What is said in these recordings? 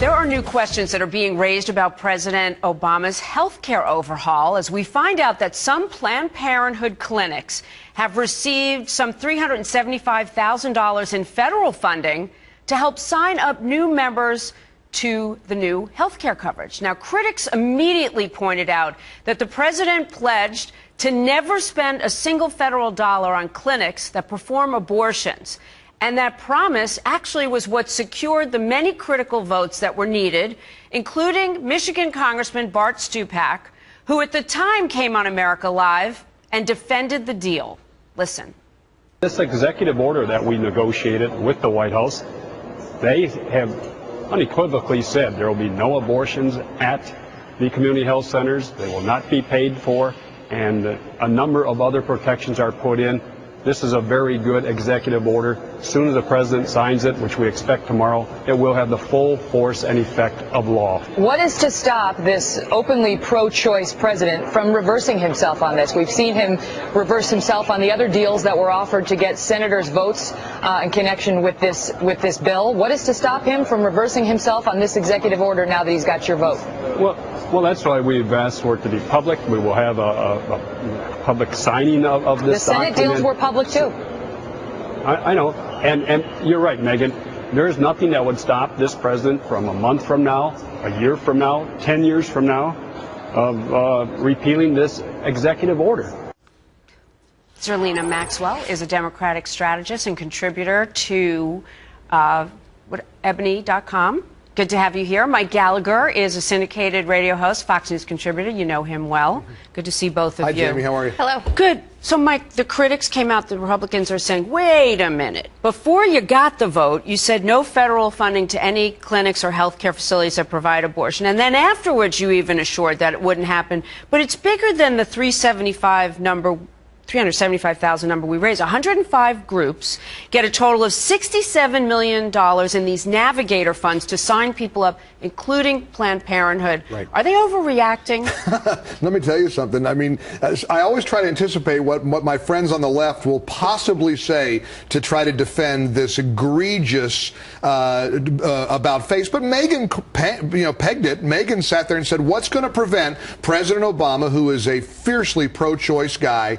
There are new questions that are being raised about President Obama's health care overhaul as we find out that some Planned Parenthood clinics have received some $375,000 in federal funding to help sign up new members to the new health care coverage. Now, critics immediately pointed out that the president pledged to never spend a single federal dollar on clinics that perform abortions. And that promise actually was what secured the many critical votes that were needed, including Michigan Congressman Bart Stupak, who at the time came on America Live and defended the deal. Listen. This executive order that we negotiated with the White House, they have unequivocally said there will be no abortions at the community health centers. They will not be paid for, and a number of other protections are put in. This is a very good executive order. As soon as the president signs it, which we expect tomorrow, it will have the full force and effect of law. What is to stop this openly pro-choice president from reversing himself on this? We've seen him reverse himself on the other deals that were offered to get senators' votes in connection with this bill. What is to stop him from reversing himself on this executive order now that he's got your vote? Well, that's why we've asked for it to be public. We will have a public signing of this document. The Senate deals were public, too. I know. And you're right, Megan. There is nothing that would stop this president from a month from now, a year from now, 10 years from now, of repealing this executive order. Zerlina Maxwell is a Democratic strategist and contributor to Ebony.com. Good to have you here. Mike Gallagher is a syndicated radio host, Fox News contributor. You know him well. Good to see both of you. Hi, Jamie. How are you? Hello. Good. So, Mike, the critics came out, the Republicans are saying, wait a minute. Before you got the vote, you said no federal funding to any clinics or health care facilities that provide abortion. And then afterwards, you even assured that it wouldn't happen. But it's bigger than the 375,000 number we raised. 105 groups get a total of $67 million in these navigator funds to sign people up, including Planned Parenthood. Right. Are they overreacting? Let me tell you something. I mean, I always try to anticipate what my friends on the left will possibly say to try to defend this egregious about face. But Megan, pegged it. Megan sat there and said, what's going to prevent President Obama, who is a fiercely pro-choice guy,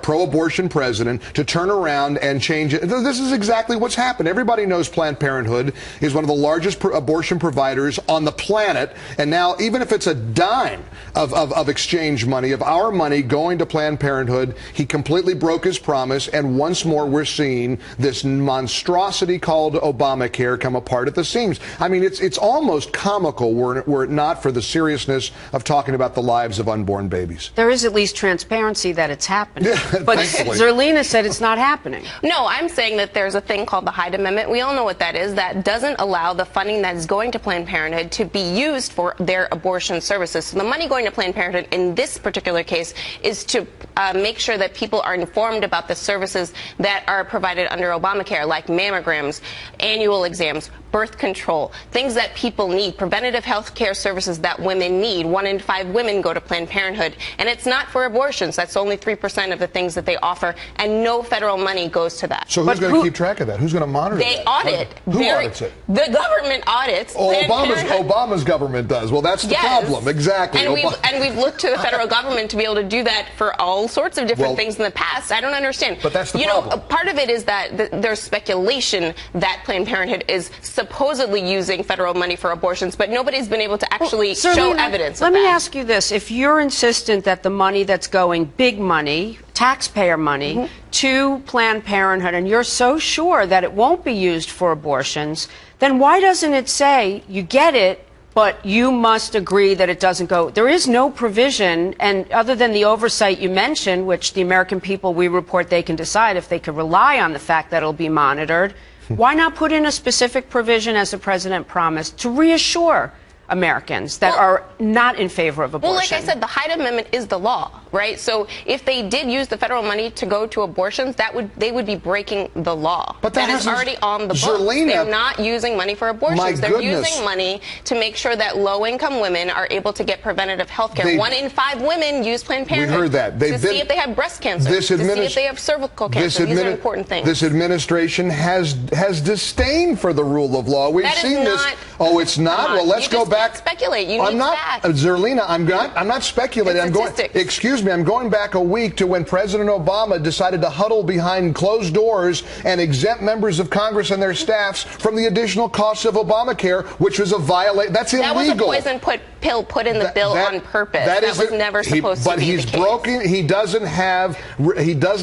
pro-abortion president, to turn around and change it? This is exactly what's happened. Everybody knows Planned Parenthood is one of the largest abortion providers on the planet, and now even if it's a dime of exchange money, of our money going to Planned Parenthood, he completely broke his promise, and once more we're seeing this monstrosity called Obamacare come apart at the seams. I mean, it's almost comical were it not for the seriousness of talking about the lives of unborn babies. There is at least transparency that it's happening. But Thankfully. Zerlina said it's not happening. No, I'm saying that there's a thing called the Hyde Amendment. We all know what that is. That doesn't allow the funding that is going to Planned Parenthood to be used for their abortion services. So the money going to Planned Parenthood in this particular case is to make sure that people are informed about the services that are provided under Obamacare, like mammograms, annual exams, birth control, things that people need, preventative health care services that women need. 1 in 5 women go to Planned Parenthood. And it's not for abortions. That's only 3% of the things that they offer, and no federal money goes to that. So who's going to keep track of that? Who's going to monitor They that? audit. Who audits it? The government audits. Obama's government does. Well, that's the problem. Exactly. And we've looked to the federal government to be able to do that for all sorts of different things in the past. I don't understand. But that's the problem. Part of it is that there's speculation that Planned Parenthood is supposedly using federal money for abortions, but nobody's been able to actually show evidence of that. Let me ask you this. If you're insistent that the money that's going, big money, taxpayer money, to Planned Parenthood, and you're so sure that it won't be used for abortions, then why doesn't it say you get it, but you must agree that it doesn't go? There is no provision, and other than the oversight you mentioned, which the American people, we report they can decide if they could rely on the fact that it'll be monitored, why not put in a specific provision, as the president promised, to reassure Americans that are not in favor of abortion. Well, like I said, the Hyde Amendment is the law, right? So if they did use the federal money to go to abortions, they would be breaking the law. But that is already on the books. Zerlina, they're not using money for abortions. They're using money to make sure that low-income women are able to get preventative health care. 1 in 5 women use Planned Parenthood. We heard that. To see if they have breast cancer, to see if they have cervical cancer. These are important things. This administration has disdain for the rule of law. We've seen this. Oh, it's not? Well, let's go back. Speculate. You I'm need not, facts. Zerlina, I'm not speculating. Excuse me, I'm going back a week to when President Obama decided to huddle behind closed doors and exempt members of Congress and their staffs from the additional costs of Obamacare, which was a violation. That's illegal. That was a poison pill put in the bill on purpose. That was never supposed to be the case. But he's broken. He does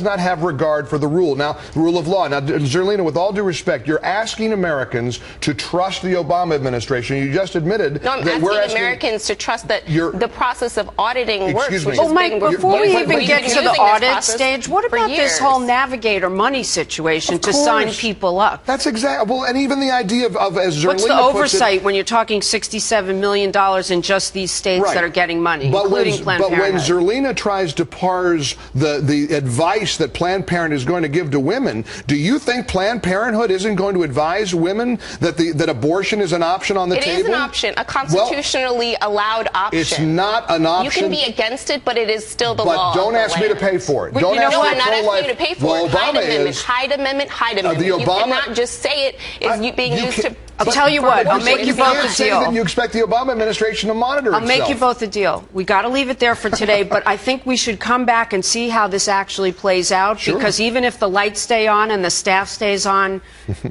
not have regard for the rule. Now, the rule of law. Now, Zerlina, with all due respect, you're asking Americans to trust the Obama administration. You just admitted that we're asking Americans to trust that the process of auditing works. Well, Mike, before we even get to the audit stage, what about this whole Navigator money situation to sign people up? That's exactly. Well, and even the idea of as Zerlina what's the oversight when you're talking $67 million in just these states that are getting money, including Planned Parenthood? But when Zerlina tries to parse the advice that Planned Parenthood is going to give to women, do you think Planned Parenthood isn't going to advise women that abortion is an option on the table? It is an option, a constitutionally allowed option. It's not an option. You can be against it, but it is still the law. But don't ask me to pay for it. I'm not asking you to pay for it. Hyde Amendment. You cannot just say it is being used to... I'll tell you what, I'll make you both a deal. You expect the Obama administration to monitor itself. I'll make you both a deal. We got to leave it there for today, but I think we should come back and see how this actually plays out, because even if the lights stay on and the staff stays on,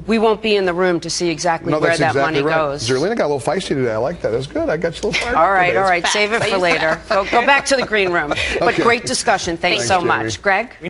we won't be in the room to see exactly where that money goes. Zerlina got a little feisty today. I like that. That's good. I got you a little fired all right. Save it for later. Go back to the green room. But great discussion. Thanks so much. Greg?